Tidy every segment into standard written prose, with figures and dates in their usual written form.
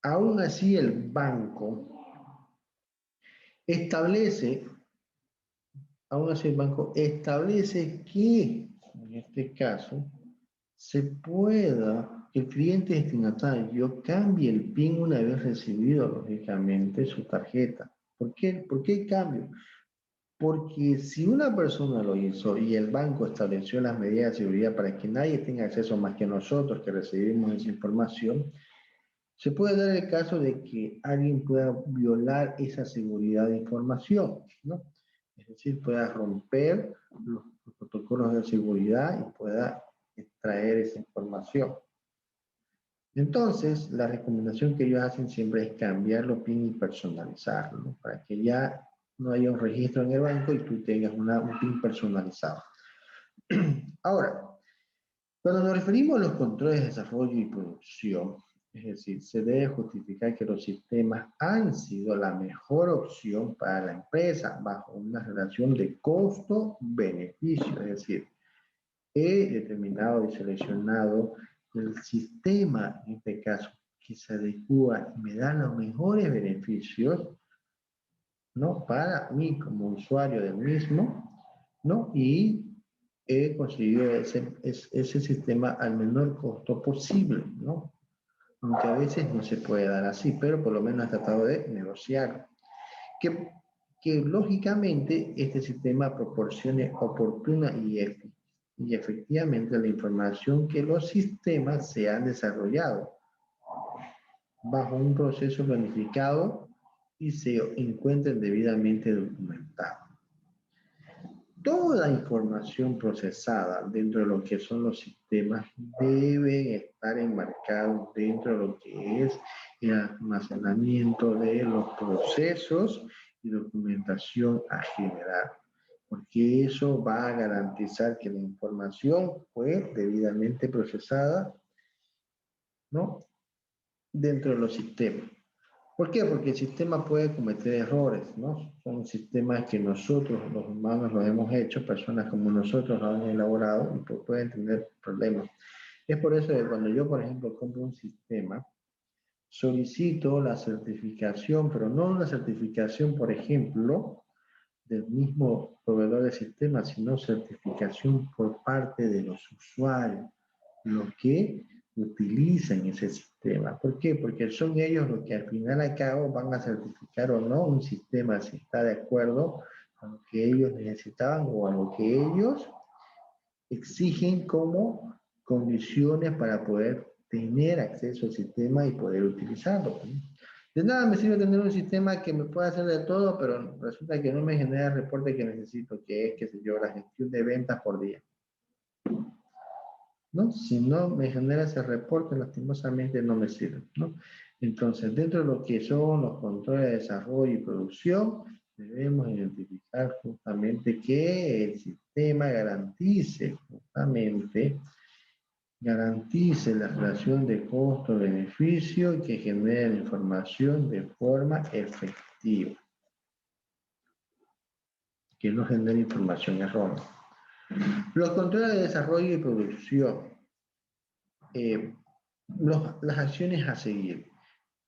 Aún así, el banco establece, aún así el banco establece que, en este caso, se pueda, que el cliente destinatario cambie el PIN una vez recibido, lógicamente, su tarjeta. ¿Por qué el cambio? Porque si una persona lo hizo y el banco estableció las medidas de seguridad para que nadie tenga acceso más que nosotros que recibimos esa información, se puede dar el caso de que alguien pueda violar esa seguridad de información, ¿no? Es decir, pueda romper los protocolos de seguridad y pueda extraer esa información. Entonces, la recomendación que ellos hacen siempre es cambiarlo PIN y personalizarlo, ¿no? Para que ya no haya un registro en el banco y tú tengas un PIN personalizado. Ahora, cuando nos referimos a los controles de desarrollo y producción, es decir, se debe justificar que los sistemas han sido la mejor opción para la empresa bajo una relación de costo-beneficio, es decir, he determinado y seleccionado el sistema, en este caso, que se adecua y me da los mejores beneficios, ¿no? Para mí como usuario del mismo, ¿no? Y he conseguido ese sistema al menor costo posible, ¿no? Aunque a veces no se puede dar así, pero por lo menos he tratado de negociar. Que, que lógicamente este sistema proporcione oportuna y efectivamente la información que los sistemas se han desarrollado bajo un proceso planificado y se encuentren debidamente documentados. Toda información procesada dentro de lo que son los sistemas debe estar enmarcado dentro de lo que es el almacenamiento de los procesos y documentación a generar, porque eso va a garantizar que la información fue debidamente procesada, ¿no? Dentro de los sistemas. ¿Por qué? Porque el sistema puede cometer errores, ¿no? Son sistemas que nosotros, los humanos, los hemos hecho, personas como nosotros lo han elaborado y pueden tener problemas. Es por eso que cuando yo, por ejemplo, compro un sistema, solicito la certificación, pero no una certificación, por ejemplo, del mismo proveedor de sistema, sino certificación por parte de los usuarios, los que utilizan ese sistema. ¿Por qué? Porque son ellos los que al final al cabo van a certificar o no un sistema si está de acuerdo a lo que ellos necesitaban o a lo que ellos exigen como condiciones para poder tener acceso al sistema y poder utilizarlo. De nada me sirve tener un sistema que me pueda hacer de todo, pero resulta que no me genera el reporte que necesito, que es, qué sé yo, la gestión de ventas por día. ¿No? Si no me genera ese reporte, lastimosamente no me sirve, ¿no? Entonces, dentro de lo que son los controles de desarrollo y producción, debemos identificar justamente que el sistema garantice la relación de costo-beneficio y que genere la información de forma efectiva, que no genere información errónea. Los controles de desarrollo y producción, eh, las acciones a seguir.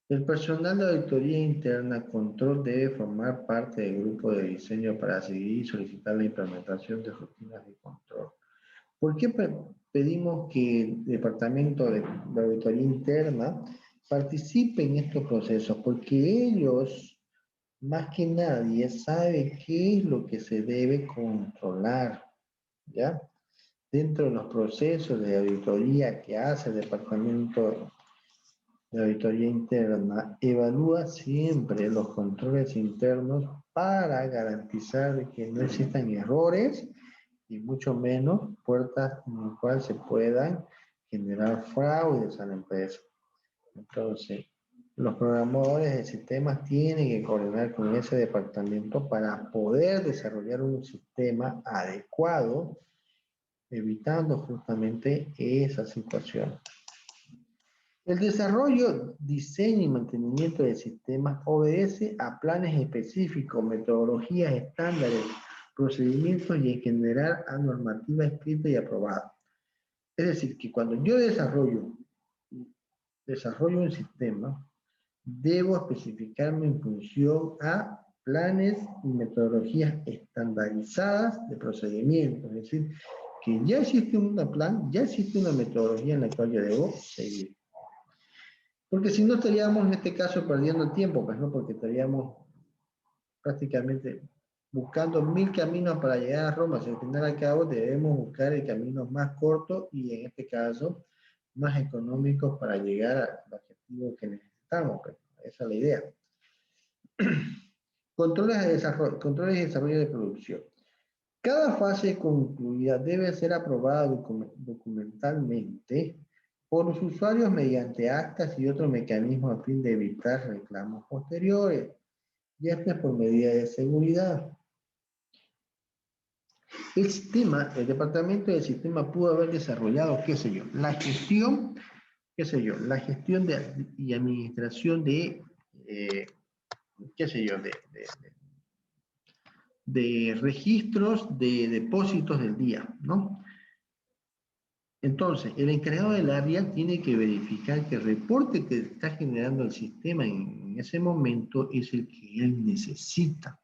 El personal de auditoría interna control debe formar parte del grupo de diseño para seguir y solicitar la implementación de rutinas de control. ¿Por qué pedimos que el departamento de auditoría interna participe en estos procesos? Porque ellos, más que nadie, saben qué es lo que se debe controlar, ¿ya? Dentro de los procesos de auditoría que hace el departamento de auditoría interna, evalúa siempre los controles internos para garantizar que no existan errores y mucho menos puertas en las cuales se puedan generar fraudes a la empresa. Entonces, los programadores de sistemas tienen que coordinar con ese departamento para poder desarrollar un sistema adecuado, evitando justamente esa situación. El desarrollo, diseño y mantenimiento de sistemas obedece a planes específicos, metodologías estándares, procedimientos y en general a normativa escrita y aprobada. Es decir, que cuando yo desarrollo un sistema, debo especificarme en función a planes y metodologías estandarizadas de procedimiento. Es decir, que ya existe un plan, ya existe una metodología en la cual yo debo seguir. Porque si no estaríamos en este caso perdiendo el tiempo, pues no, porque estaríamos prácticamente buscando 1000 caminos para llegar a Roma. Si al final al cabo debemos buscar el camino más corto y en este caso más económico para llegar al objetivo que necesitamos. Pues, esa es la idea. Controles de desarrollo de producción. Cada fase concluida debe ser aprobada documentalmente por los usuarios mediante actas y otros mecanismos a fin de evitar reclamos posteriores, y esto es por medida de seguridad. El departamento del sistema pudo haber desarrollado, qué sé yo, la gestión y administración de, qué sé yo, de registros de depósitos del día, ¿no? Entonces, el encargado del área tiene que verificar que el reporte que está generando el sistema en ese momento es el que él necesita.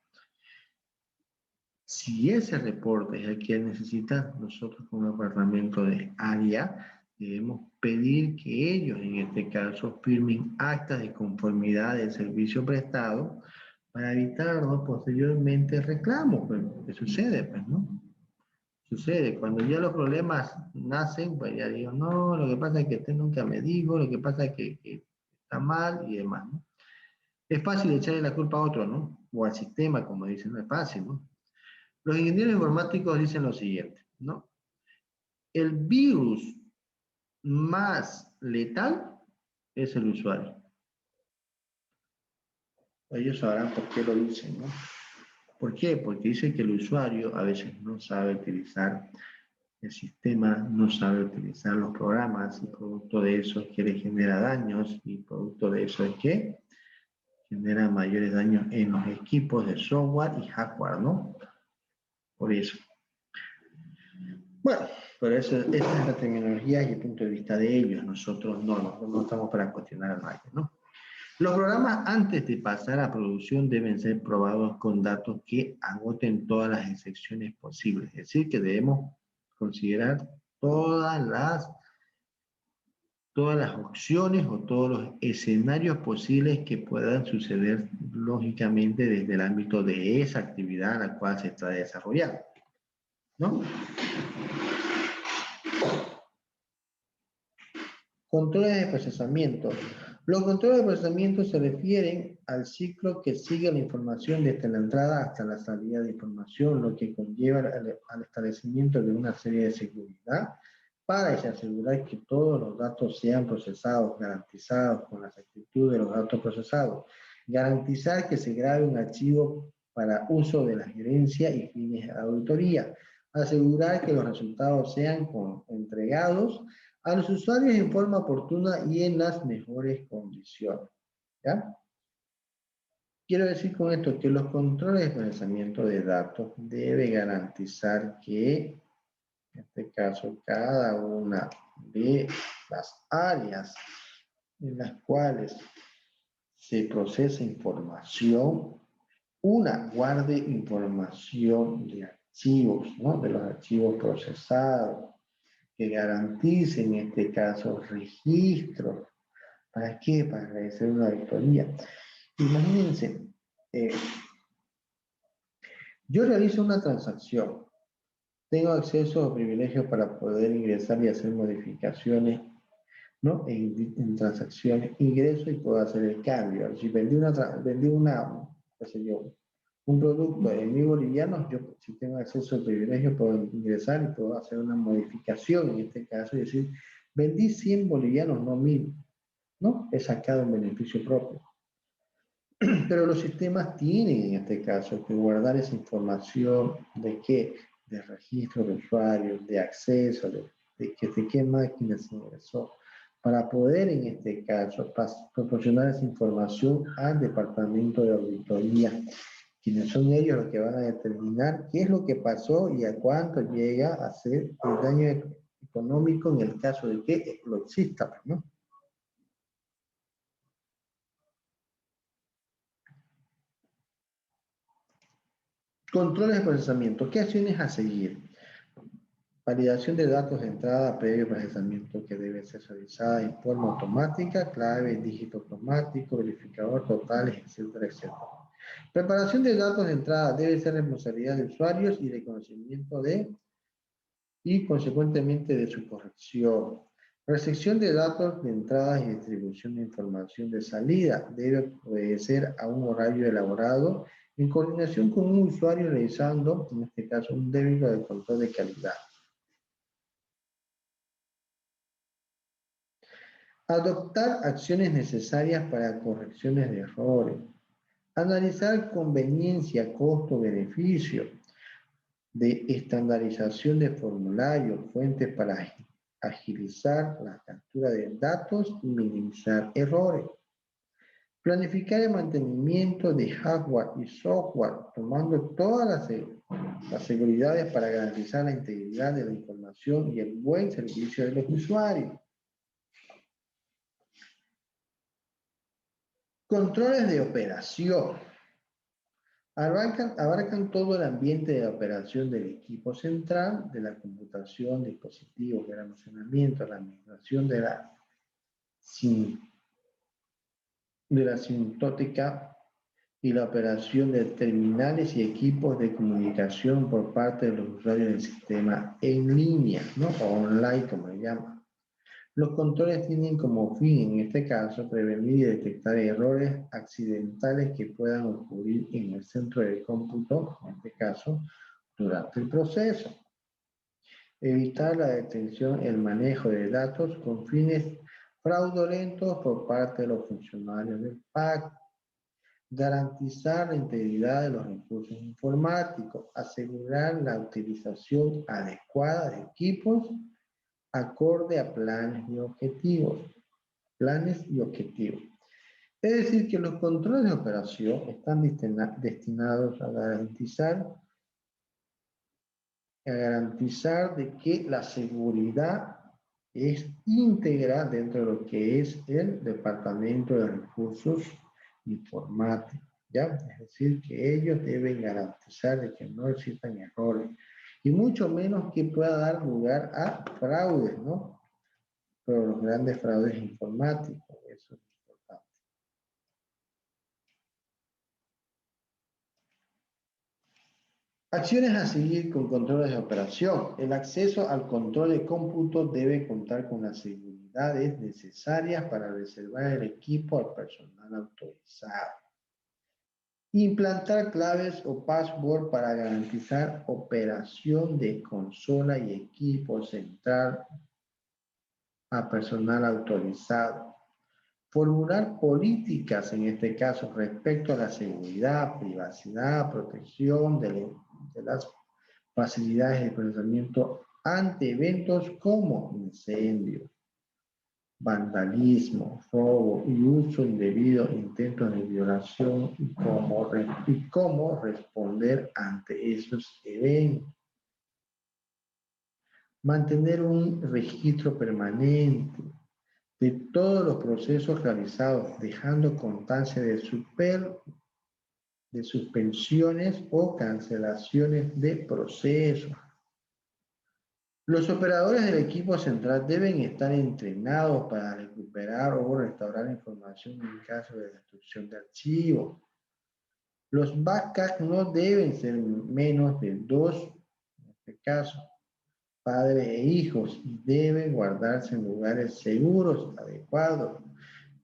Si ese reporte es el que él necesita, nosotros como departamento de área debemos pedir que ellos, en este caso, firmen actas de conformidad del servicio prestado para evitar, ¿no?, posteriormente reclamos. Pues, ¿qué sucede? Pues, ¿no? Sucede, cuando ya los problemas nacen, pues ya digo, no, lo que pasa es que usted nunca me dijo, lo que pasa es que está mal y demás, ¿no? Es fácil echarle la culpa a otro, ¿no? O al sistema, como dicen, no es fácil, ¿no? Los ingenieros informáticos dicen lo siguiente, ¿no? El virus más letal es el usuario. Ellos sabrán por qué lo dicen, ¿no? ¿Por qué? Porque dice que el usuario a veces no sabe utilizar el sistema, no sabe utilizar los programas y producto de eso es que le genera daños y producto de eso es que genera mayores daños en los equipos de software y hardware, ¿no? Por eso. Bueno, pero esa es la terminología y el punto de vista de ellos. Nosotros no estamos para cuestionar a nadie, ¿no? Los programas antes de pasar a producción deben ser probados con datos que agoten todas las excepciones posibles. Es decir, que debemos considerar todas las opciones o todos los escenarios posibles que puedan suceder lógicamente desde el ámbito de esa actividad a la cual se está desarrollando, ¿no? Controles de procesamiento. Los controles de procesamiento se refieren al ciclo que sigue la información desde la entrada hasta la salida de información, lo que conlleva al establecimiento de una serie de seguridad para asegurar que todos los datos sean procesados, garantizados con la exactitud de los datos procesados, garantizar que se grabe un archivo para uso de la gerencia y fines de auditoría, asegurar que los resultados sean entregados a los usuarios en forma oportuna y en las mejores condiciones, ¿ya? Quiero decir con esto que los controles de procesamiento de datos deben garantizar que, en este caso, cada una de las áreas en las cuales se procesa información, una guarde información de archivos, ¿no? De los archivos procesados, que garantice en este caso registros. ¿Para qué? Para realizar una auditoría. Imagínense, yo realizo una transacción, tengo acceso a privilegios para poder ingresar y hacer modificaciones, ¿no? En transacciones, ingreso y puedo hacer el cambio. Si vendí qué sé yo, un producto en 1000 bolivianos, yo si tengo acceso al privilegio puedo ingresar y puedo hacer una modificación en este caso y decir, vendí 100 bolivianos, no 1000, ¿no? He sacado un beneficio propio. Pero los sistemas tienen en este caso que guardar esa información de qué, de registro de usuarios, de acceso, de qué máquina se ingresó, para poder en este caso proporcionar esa información al departamento de auditoría, quienes son ellos los que van a determinar qué es lo que pasó y a cuánto llega a ser el daño económico en el caso de que lo exista, ¿no? Controles de procesamiento. ¿Qué acciones a seguir? Validación de datos de entrada previo procesamiento que debe ser realizada en forma automática, clave, dígito automático, verificador totales, etcétera, etcétera. Preparación de datos de entrada debe ser responsabilidad de usuarios y de conocimiento de y consecuentemente de su corrección. Recepción de datos de entrada y distribución de información de salida debe obedecer a un horario elaborado en coordinación con un usuario realizando, en este caso, un débito de control de calidad. Adoptar acciones necesarias para correcciones de errores. Analizar conveniencia, costo, beneficio de estandarización de formularios, fuentes para agilizar la captura de datos y minimizar errores. Planificar el mantenimiento de hardware y software, tomando todas las seguridades para garantizar la integridad de la información y el buen servicio de los usuarios. Controles de operación. Abarcan todo el ambiente de operación del equipo central, de la computación, dispositivos, del almacenamiento, la administración de la asintótica y la operación de terminales y equipos de comunicación por parte de los usuarios del sistema en línea, ¿no? O online, como le llaman. Los controles tienen como fin, en este caso, prevenir y detectar errores accidentales que puedan ocurrir en el centro de cómputo, en este caso, durante el proceso. Evitar la detención y el manejo de datos con fines fraudulentos por parte de los funcionarios del PAC. Garantizar la integridad de los recursos informáticos. Asegurar la utilización adecuada de equipos acorde a planes y objetivos. Planes y objetivos. Es decir, que los controles de operación están destinados a garantizar de que la seguridad es íntegra dentro de lo que es el Departamento de Recursos Informáticos. ¿Ya? Es decir, que ellos deben garantizar de que no existan errores y mucho menos que pueda dar lugar a fraudes, ¿no? Pero los grandes fraudes informáticos, eso es importante. Acciones a seguir con controles de operación. El acceso al control de cómputo debe contar con las seguridades necesarias para reservar el equipo al personal autorizado. Implantar claves o password para garantizar operación de consola y equipo central a personal autorizado. Formular políticas, en este caso, respecto a la seguridad, privacidad, protección de las facilidades de procesamiento ante eventos como incendios, vandalismo, robo y uso indebido, intentos de violación y cómo responder ante esos eventos. Mantener un registro permanente de todos los procesos realizados, dejando constancia de suspensiones o cancelaciones de procesos. Los operadores del equipo central deben estar entrenados para recuperar o restaurar información en caso de destrucción de archivos. Los backups no deben ser menos de 2, en este caso, padres e hijos, y deben guardarse en lugares seguros, adecuados,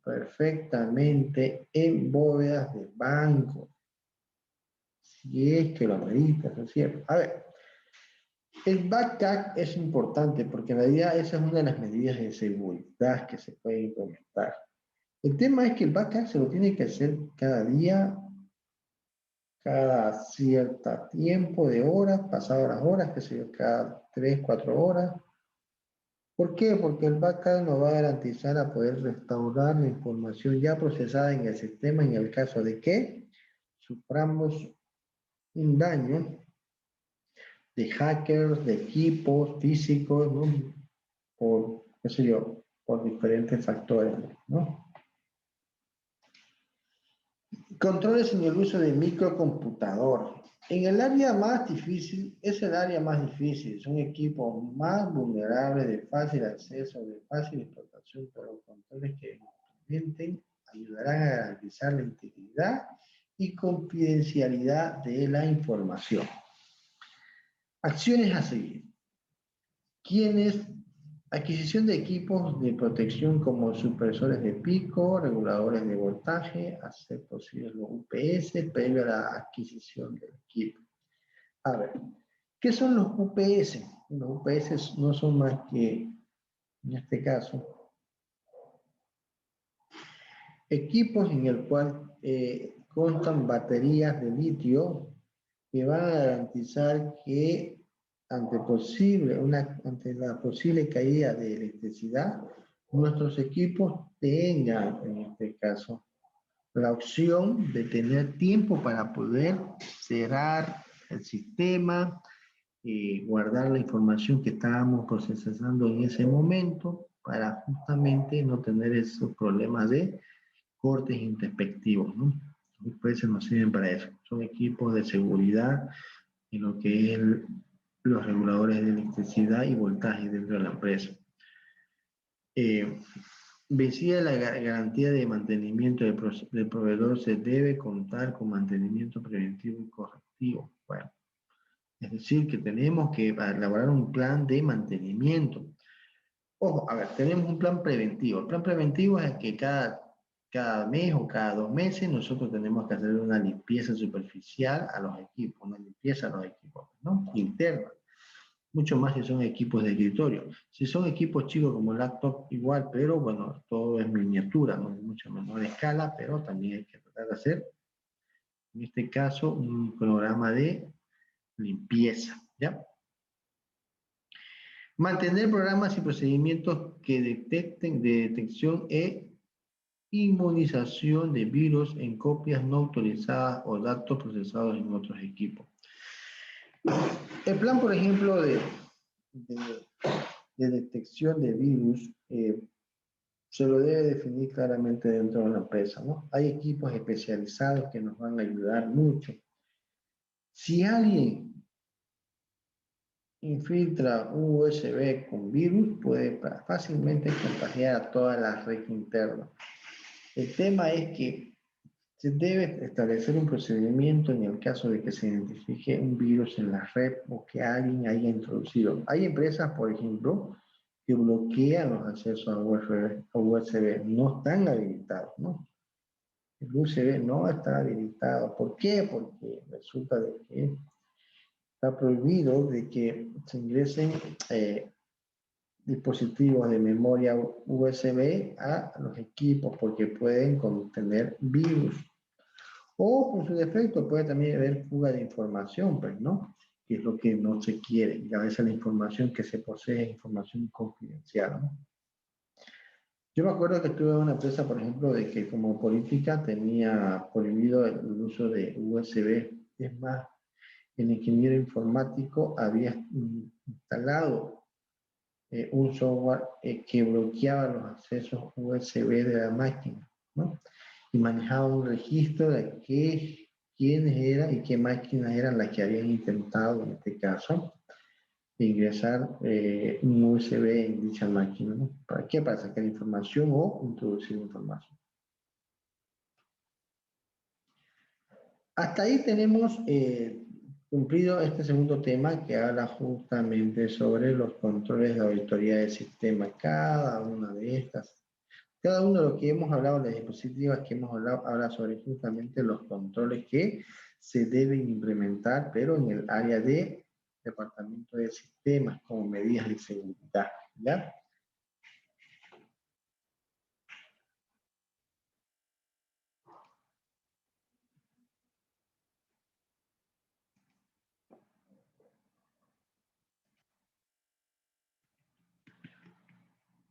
perfectamente en bóvedas de banco. Si es que lo amerita, ¿no es cierto? A ver, el backup es importante porque en realidad esa es una de las medidas de seguridad que se puede implementar. El tema es que el backup se lo tiene que hacer cada día, cada cierto tiempo de horas, pasadas las horas, que se yo, cada 3, 4 horas. ¿Por qué? Porque el backup nos va a garantizar a poder restaurar la información ya procesada en el sistema en el caso de que suframos un daño de hackers, de equipos físicos, ¿no? Por, qué sé yo, por diferentes factores, ¿no? Controles en el uso de microcomputador. En el área más difícil, es el área más difícil, son equipos más vulnerables, de fácil acceso, de fácil explotación, por los controles que implementen ayudarán a garantizar la integridad y confidencialidad de la información. Acciones a seguir. ¿Quiénes? Adquisición de equipos de protección como supresores de pico, reguladores de voltaje, hacer posibles los UPS previo a la adquisición del equipo. A ver, ¿qué son los UPS? Los UPS no son más que, en este caso, equipos en el cual constan baterías de litio que van a garantizar que ante la posible caída de electricidad, nuestros equipos tengan, en este caso, la opción de tener tiempo para poder cerrar el sistema, guardar la información que estábamos procesando en ese momento para justamente no tener esos problemas de cortes introspectivos, ¿no? Los UPS nos sirven para eso. Son equipos de seguridad en lo que es los reguladores de electricidad y voltaje dentro de la empresa. Vencida la garantía de mantenimiento del proveedor, se debe contar con mantenimiento preventivo y correctivo. Bueno, es decir, que tenemos que elaborar un plan de mantenimiento. Ojo, a ver, tenemos un plan preventivo. El plan preventivo es que cada mes o cada 2 meses nosotros tenemos que hacer una limpieza superficial a los equipos, una limpieza a los equipos, ¿no? Interna. Mucho más si son equipos de escritorio. Si son equipos chicos como laptop, igual, pero bueno, todo es miniatura, ¿no? De mucha menor escala, pero también hay que tratar de hacer, en este caso, un programa de limpieza, ¿ya? Mantener programas y procedimientos que detecten de detección e inmunización de virus en copias no autorizadas o datos procesados en otros equipos. El plan, por ejemplo, de detección de virus se lo debe definir claramente dentro de la empresa, ¿no? Hay equipos especializados que nos van a ayudar mucho. Si alguien infiltra un USB con virus, puede fácilmente contagiar a toda la red interna. El tema es que se debe establecer un procedimiento en el caso de que se identifique un virus en la red o que alguien haya introducido. Hay empresas, por ejemplo, que bloquean los accesos a USB, no están habilitados, ¿no? El USB no está habilitado. ¿Por qué? Porque resulta de que está prohibido de que se ingresen dispositivos de memoria USB a los equipos porque pueden contener virus. O por su defecto puede también haber fuga de información, pues, ¿no? Que es lo que no se quiere. Y a veces la información que se posee es información confidencial, ¿no? Yo me acuerdo que estuve en una empresa, por ejemplo, de que como política tenía prohibido el uso de USB. Es más, el ingeniero informático había instalado un software que bloqueaba los accesos USB de la máquina, ¿no? Y manejaba un registro de quiénes eran y qué máquinas eran las que habían intentado, en este caso, ingresar un USB en dicha máquina, ¿no? ¿Para qué? Para sacar información o introducir información. Hasta ahí tenemos cumplido este segundo tema que habla justamente sobre los controles de auditoría del sistema. Cada una de estas, cada uno de lo que hemos hablado, las diapositivas que hemos hablado, habla sobre justamente los controles que se deben implementar, pero en el área de departamento de sistemas como medidas de seguridad, ¿ya?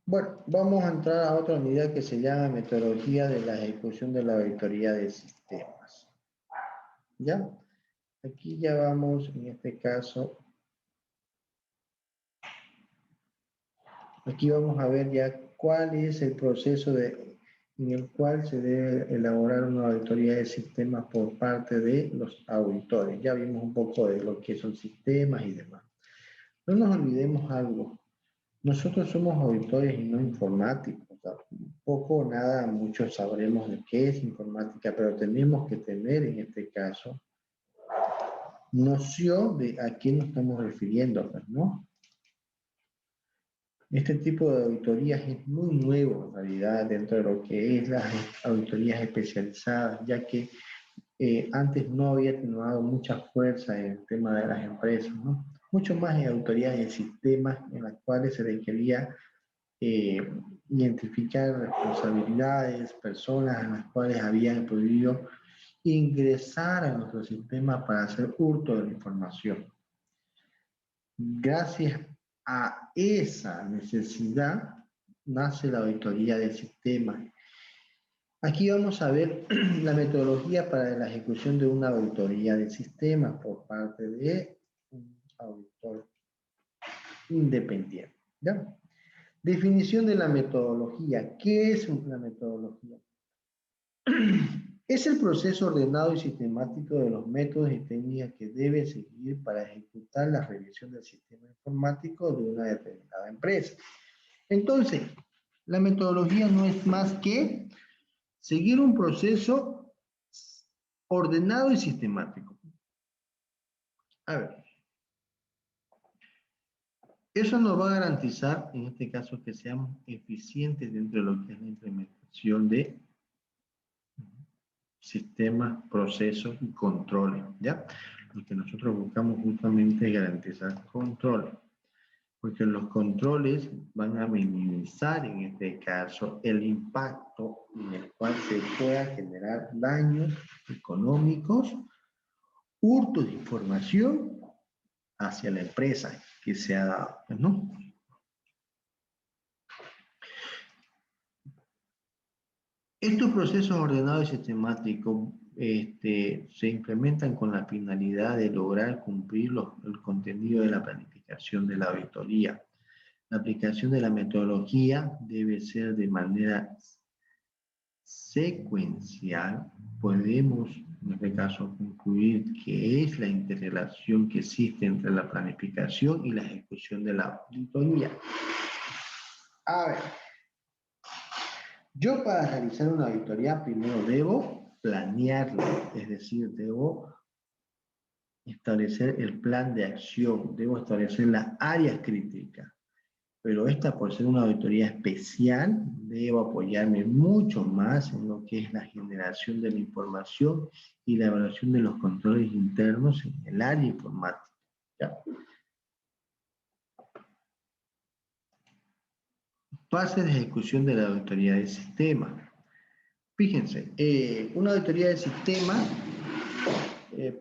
Bueno, vamos a entrar a otra unidad que se llama metodología de la ejecución de la auditoría de sistemas. ¿Ya? Aquí ya vamos, en este caso, aquí vamos a ver ya cuál es el proceso en el cual se debe elaborar una auditoría de sistemas por parte de los auditores. Ya vimos un poco de lo que son sistemas y demás. No nos olvidemos algo. Nosotros somos auditores y no informáticos. O sea, poco o nada, muchos sabremos de qué es informática, pero tenemos que tener en este caso noción de a quién nos estamos refiriendo, ¿no? Este tipo de auditorías es muy nuevo en realidad dentro de lo que es las auditorías especializadas, ya que antes no había tenido mucha fuerza en el tema de las empresas, ¿no? Mucho más en auditorías de sistemas en las cuales se requería identificar responsabilidades, personas en las cuales habían podido ingresar a nuestro sistema para hacer hurto de la información. Gracias a esa necesidad nace la auditoría del sistema. Aquí vamos a ver la metodología para la ejecución de una auditoría del sistema por parte de un auditor independiente. ¿Ya? Definición de la metodología. ¿Qué es una metodología? Es el proceso ordenado y sistemático de los métodos y técnicas que debe seguir para ejecutar la revisión del sistema informático de una determinada empresa. Entonces, la metodología no es más que seguir un proceso ordenado y sistemático. A ver, eso nos va a garantizar, en este caso, que seamos eficientes dentro de lo que es la implementación de sistemas, procesos y controles, ¿ya? Lo que nosotros buscamos justamente es garantizar control, porque los controles van a minimizar, en este caso, el impacto en el cual se pueda generar daños económicos, hurtos de información hacia la empresa que se ha dado, ¿no? Estos procesos ordenados y sistemáticos se implementan con la finalidad de lograr cumplir el contenido de la planificación de la auditoría. La aplicación de la metodología debe ser de manera secuencial. Podemos, en este caso, concluir que es la interrelación que existe entre la planificación y la ejecución de la auditoría. A ver. Yo para realizar una auditoría primero debo planearla, es decir, debo establecer el plan de acción, debo establecer las áreas críticas, pero esta por ser una auditoría especial, debo apoyarme mucho más en lo que es la generación de la información y la evaluación de los controles internos en el área informática. ¿Ya? Fase de ejecución de la auditoría del sistema. Fíjense, una auditoría del sistema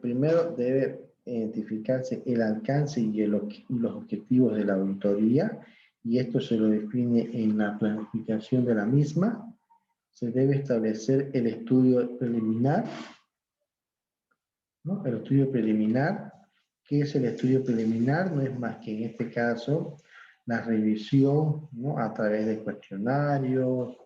primero debe identificarse el alcance y los objetivos de la auditoría, y esto se lo define en la planificación de la misma. Se debe establecer el estudio preliminar, ¿no? El estudio preliminar. ¿Qué es el estudio preliminar? No es más que en este caso la revisión, ¿no? A través de cuestionarios,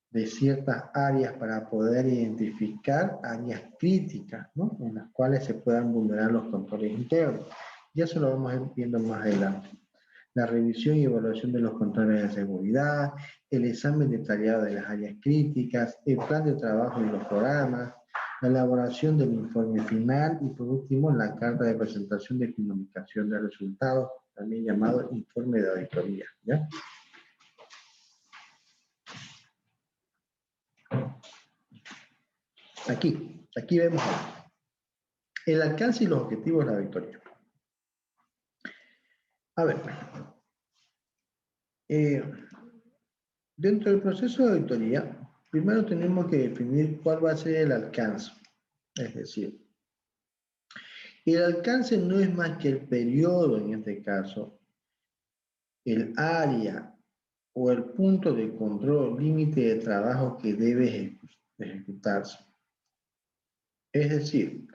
de ciertas áreas para poder identificar áreas críticas, ¿no? En las cuales se puedan vulnerar los controles internos. Ya eso lo vamos a ir viendo más adelante. La revisión y evaluación de los controles de seguridad, el examen detallado de las áreas críticas, el plan de trabajo y los programas, la elaboración del informe final y por último la carta de presentación de comunicación de resultados, también llamado informe de auditoría, ¿ya? Aquí vemos el alcance y los objetivos de la auditoría. A ver, dentro del proceso de auditoría, primero tenemos que definir cuál va a ser el alcance. Es decir, el alcance no es más que el periodo, en este caso, el área o el punto de control, límite de trabajo que debe ejecutarse. Es decir,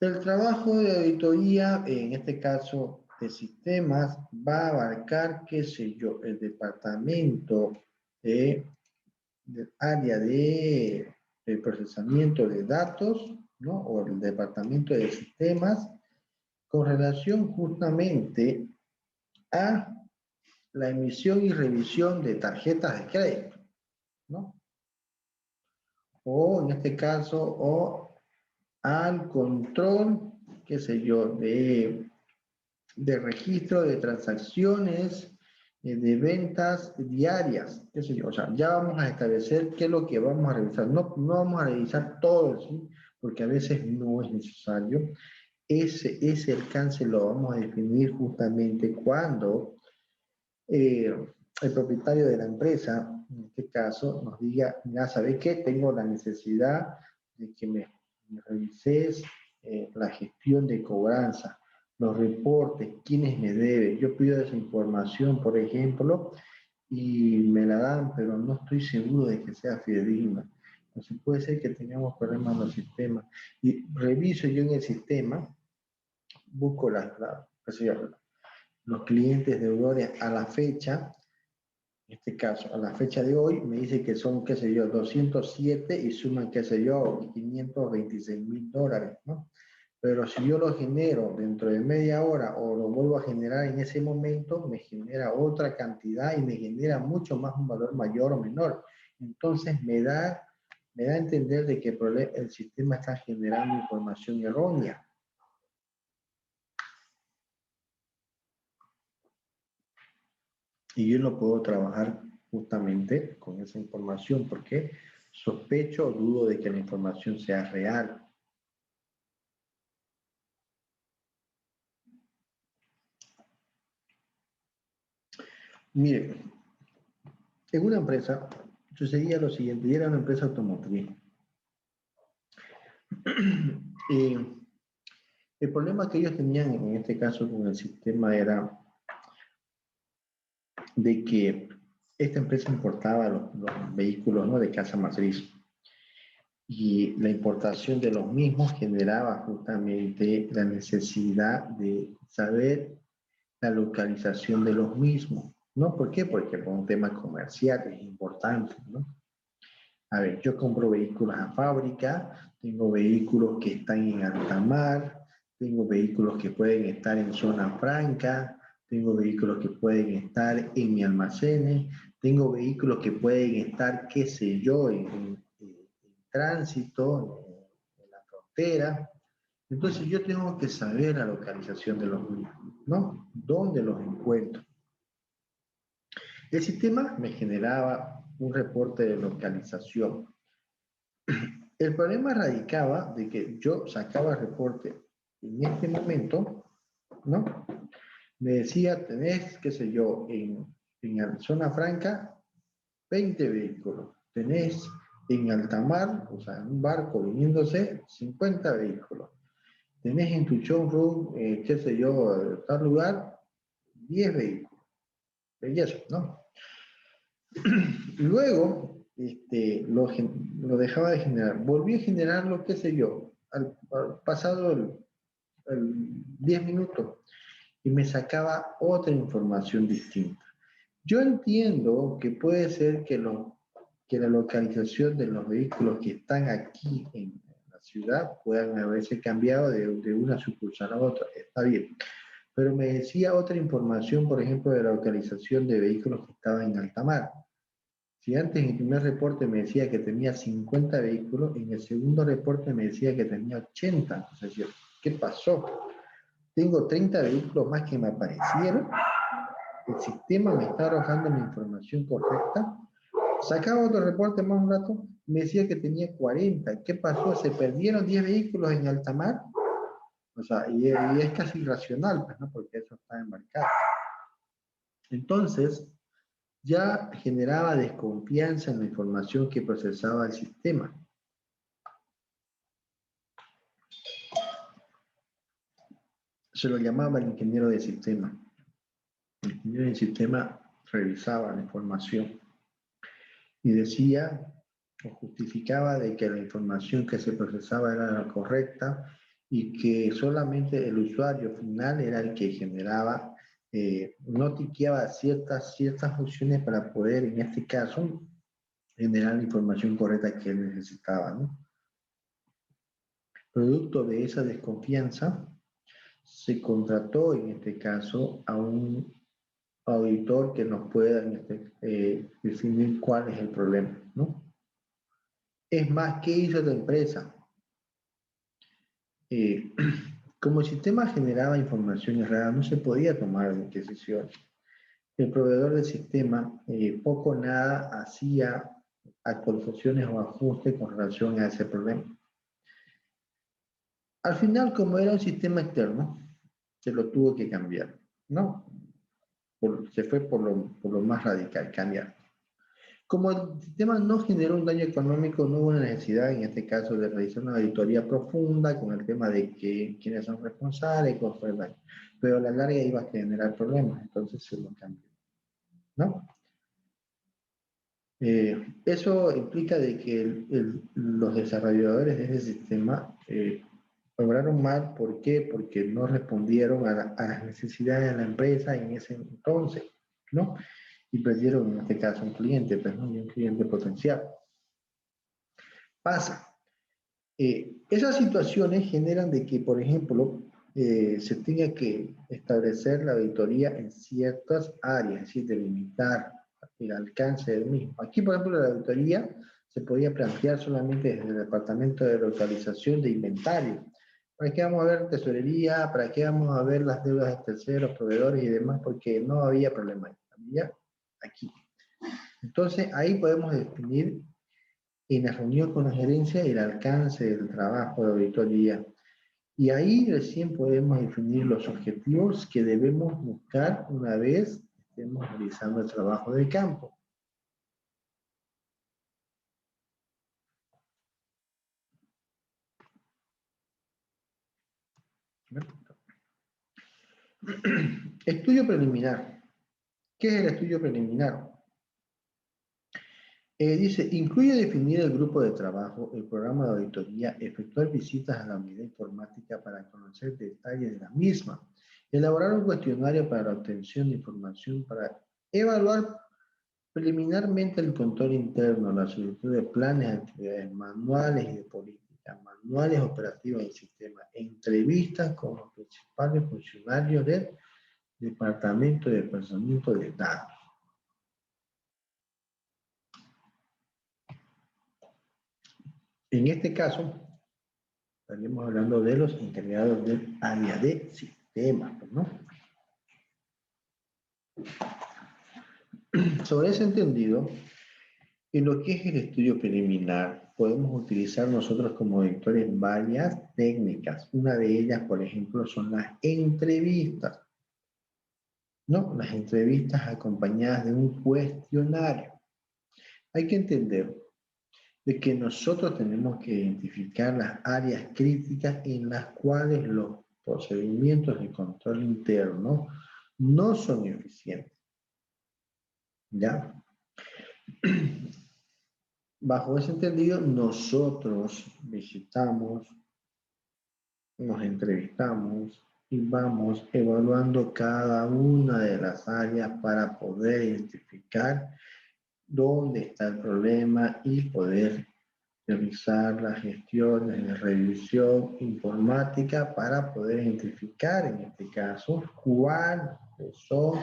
el trabajo de auditoría, en este caso de sistemas, va a abarcar, qué sé yo, el departamento de del área de procesamiento de datos, ¿no? O el departamento de sistemas, con relación justamente a la emisión y revisión de tarjetas de crédito, ¿no? O en este caso, o al control, qué sé yo, de registro de transacciones, de ventas diarias, qué sé yo. O sea, ya vamos a establecer qué es lo que vamos a revisar. No, no vamos a revisar todo, ¿sí? Porque a veces no es necesario. Ese alcance lo vamos a definir justamente cuando el propietario de la empresa, en este caso, nos diga, ya sabes qué, tengo la necesidad de que me revises la gestión de cobranza, los reportes, quiénes me deben. Yo pido esa información, por ejemplo, y me la dan, pero no estoy seguro de que sea fidedigna. Entonces puede ser que tengamos problemas en los sistemas. Y reviso yo en el sistema, busco los clientes deudores a la fecha, en este caso, a la fecha de hoy, me dice que son, qué sé yo, 207 y suman, qué sé yo, $526,000, ¿no? Pero si yo lo genero dentro de media hora o lo vuelvo a generar en ese momento, me genera otra cantidad y me genera mucho más un valor mayor o menor. Entonces me da a entender de que el sistema está generando información errónea. Y yo no puedo trabajar justamente con esa información porque sospecho o dudo de que la información sea real. Mire, en una empresa sucedía lo siguiente, y era una empresa automotriz. El problema que ellos tenían en este caso con el sistema era de que esta empresa importaba los vehículos, ¿no?, de casa matriz. Y la importación de los mismos generaba justamente la necesidad de saber la localización de los mismos, ¿no? ¿Por qué? Porque por un tema comercial es importante, ¿no? A ver, yo compro vehículos a fábrica, tengo vehículos que están en alta mar, tengo vehículos que pueden estar en zona franca, tengo vehículos que pueden estar en mi almacenes, tengo vehículos que pueden estar, qué sé yo, en tránsito, en la frontera. Entonces yo tengo que saber la localización de los mismos, ¿no? ¿Dónde los encuentro? El sistema me generaba un reporte de localización. El problema radicaba de que yo sacaba el reporte en este momento, ¿no? Me decía, tenés, qué sé yo, en la zona franca, 20 vehículos. Tenés en alta mar, o sea, en un barco viniéndose, 50 vehículos. Tenés en tu showroom, qué sé yo, tal lugar, 10 vehículos. Belleza, ¿no? Luego, lo dejaba de generar. Volví a generarlo, qué sé yo, al pasado el 10 minutos y me sacaba otra información distinta. Yo entiendo que puede ser que la localización de los vehículos que están aquí en la ciudad puedan haberse cambiado de una sucursal a otra. Está bien. Pero me decía otra información, por ejemplo, de la localización de vehículos que estaban en alta mar. Si antes en el primer reporte me decía que tenía 50 vehículos, en el segundo reporte me decía que tenía 80. Entonces, yo, ¿qué pasó? Tengo 30 vehículos más que me aparecieron. El sistema me está arrojando la información correcta. Sacaba otro reporte más un rato, me decía que tenía 40. ¿Qué pasó? ¿Se perdieron 10 vehículos en alta mar? O sea, y es casi irracional, pues, ¿no? Porque eso está embarcado. Entonces, ya generaba desconfianza en la información que procesaba el sistema. Se lo llamaba el ingeniero de sistema. El ingeniero de sistema revisaba la información y decía o justificaba de que la información que se procesaba era la correcta y que solamente el usuario final era el que generaba, no tiqueaba ciertas funciones para poder, en este caso, generar la información correcta que él necesitaba, ¿no? Producto de esa desconfianza, se contrató en este caso a un auditor que nos pueda definir cuál es el problema, ¿no? Es más, ¿qué hizo la empresa? Como el sistema generaba información errada, no se podía tomar decisiones. El proveedor del sistema poco o nada hacía actualizaciones o ajustes con relación a ese problema. Al final, como era un sistema externo, se lo tuvo que cambiar, ¿no? Se fue por lo más radical, cambiar. Como el sistema no generó un daño económico, no hubo una necesidad, en este caso, de realizar una auditoría profunda con el tema de quiénes son responsables, cuál fue el daño. Pero a la larga iba a generar problemas, entonces se lo cambió, ¿no? Eso implica de que los desarrolladores de ese sistema obraron mal. ¿Por qué? Porque no respondieron a las necesidades de la empresa en ese entonces, ¿no? Y perdieron en este caso un cliente, pues, ¿no? Y un cliente potencial. Pasa. Esas situaciones generan de que, por ejemplo, se tenga que establecer la auditoría en ciertas áreas, es decir, delimitar el alcance del mismo. Aquí, por ejemplo, la auditoría se podía plantear solamente desde el departamento de localización de inventario. ¿Para qué vamos a ver tesorería? ¿Para qué vamos a ver las deudas de terceros, proveedores y demás? Porque no había problema. Había aquí. Entonces, ahí podemos definir en la reunión con la gerencia el alcance del trabajo de auditoría. Y ahí recién podemos definir los objetivos que debemos buscar una vez estemos realizando el trabajo de campo. Estudio preliminar. ¿Qué es el estudio preliminar? Dice, incluye definir el grupo de trabajo, el programa de auditoría, efectuar visitas a la unidad informática para conocer detalles de la misma, elaborar un cuestionario para la obtención de información para evaluar preliminarmente el control interno, la solicitud de planes de actividades, manuales y de política, manuales operativos del sistema, entrevistas con los principales funcionarios del Departamento de Procesamiento de Datos. En este caso, estaríamos hablando de los encargados del área de sistemas, ¿no? Sobre ese entendido, en lo que es el estudio preliminar, podemos utilizar nosotros como auditores varias técnicas. Una de ellas, por ejemplo, son las entrevistas, ¿no? Las entrevistas acompañadas de un cuestionario. Hay que entender de que nosotros tenemos que identificar las áreas críticas en las cuales los procedimientos de control interno no son eficientes. ¿Ya? Bajo ese entendido, nosotros visitamos, nos entrevistamos y vamos evaluando cada una de las áreas para poder identificar dónde está el problema y poder realizar las gestiones de revisión informática para poder identificar, en este caso, cuáles son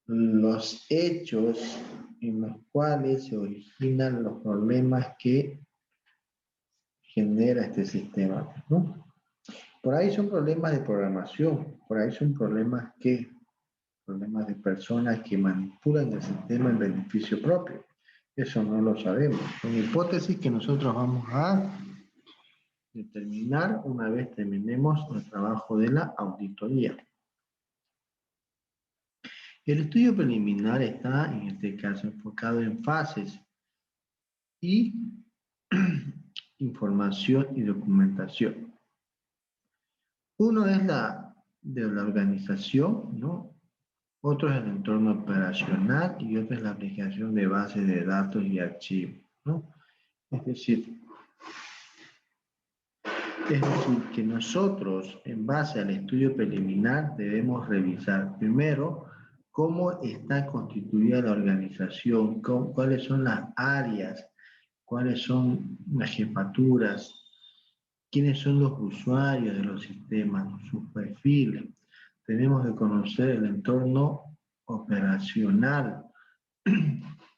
los hechos en los cuales se originan los problemas que genera este sistema, ¿no? Por ahí son problemas de programación, por ahí son problemas de personas que manipulan el sistema en beneficio propio. Eso no lo sabemos. Son hipótesis que nosotros vamos a determinar una vez terminemos el trabajo de la auditoría. El estudio preliminar está, en este caso, enfocado en fases y información y documentación. Uno es de la organización, ¿no? Otro es el entorno operacional y otro es la aplicación de bases de datos y archivos, ¿no? Es decir, que nosotros, en base al estudio preliminar, debemos revisar primero cómo está constituida la organización, cuáles son las áreas, cuáles son las jefaturas, quiénes son los usuarios de los sistemas, sus perfiles. Tenemos que conocer el entorno operacional.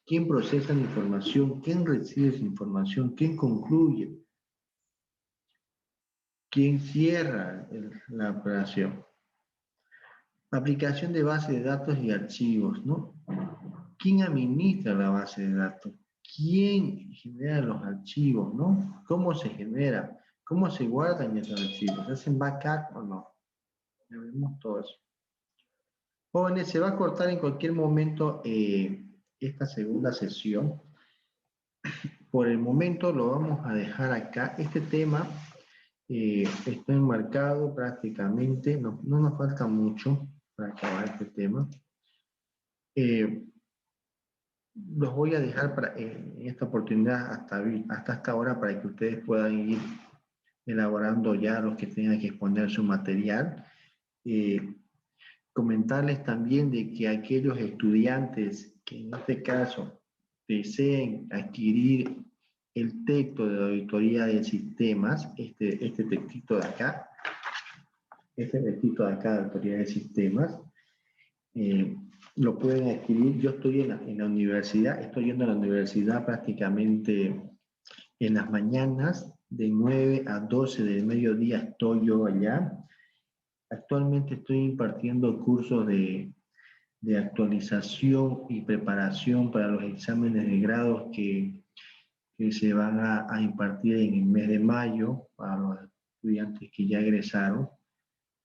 ¿Quién procesa la información? ¿Quién recibe esa información? ¿Quién concluye? ¿Quién cierra la operación? Aplicación de base de datos y archivos, ¿no? ¿Quién administra la base de datos? ¿Quién genera los archivos, no? ¿Cómo se genera? ¿Cómo se guardan esos archivos? ¿Se hacen backup o no? Ya vemos todo eso. Jóvenes, se va a cortar en cualquier momento esta segunda sesión. Por el momento lo vamos a dejar acá. Este tema está enmarcado prácticamente, no nos falta mucho para acabar este tema. Los voy a dejar en esta oportunidad hasta esta hora para que ustedes puedan ir elaborando ya los que tengan que exponer su material. Comentarles también de que aquellos estudiantes que en este caso deseen adquirir el texto de auditoría de sistemas, este textito de acá, de auditoría de sistemas, lo pueden adquirir. Yo estoy en la universidad, estoy yendo a la universidad prácticamente en las mañanas, de 9 a 12 del mediodía estoy yo allá. Actualmente estoy impartiendo cursos de actualización y preparación para los exámenes de grados que se van a impartir en el mes de mayo para los estudiantes que ya egresaron,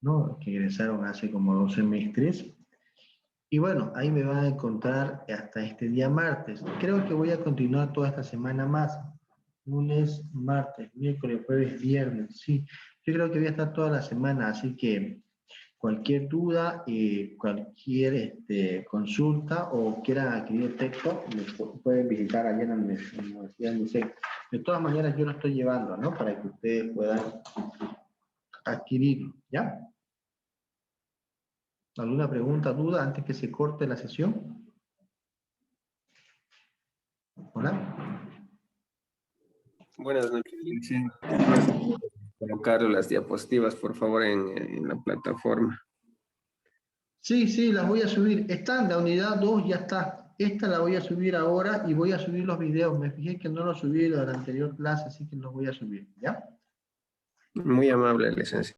¿no? Que egresaron hace como 2 semestres. Y bueno, ahí me van a encontrar hasta este día martes. Creo que voy a continuar toda esta semana más. Lunes, martes, miércoles, jueves, viernes. Sí, yo creo que voy a estar toda la semana, así que cualquier duda, cualquier consulta o quieran adquirir el texto, me pueden visitar allá en la Universidad de Liceo. De todas maneras, yo lo estoy llevando, ¿no? Para que ustedes puedan adquirirlo, ¿ya? ¿Alguna pregunta, duda antes que se corte la sesión? ¿Hola? Buenas noches, licenciado. No sé si puede colocar las diapositivas, por favor, en la plataforma. Sí, las voy a subir. Están, la unidad 2 ya está. Esta la voy a subir ahora y voy a subir los videos. Me fijé que no los subí de la anterior clase, así que los voy a subir, ¿ya? Muy amable, licenciado.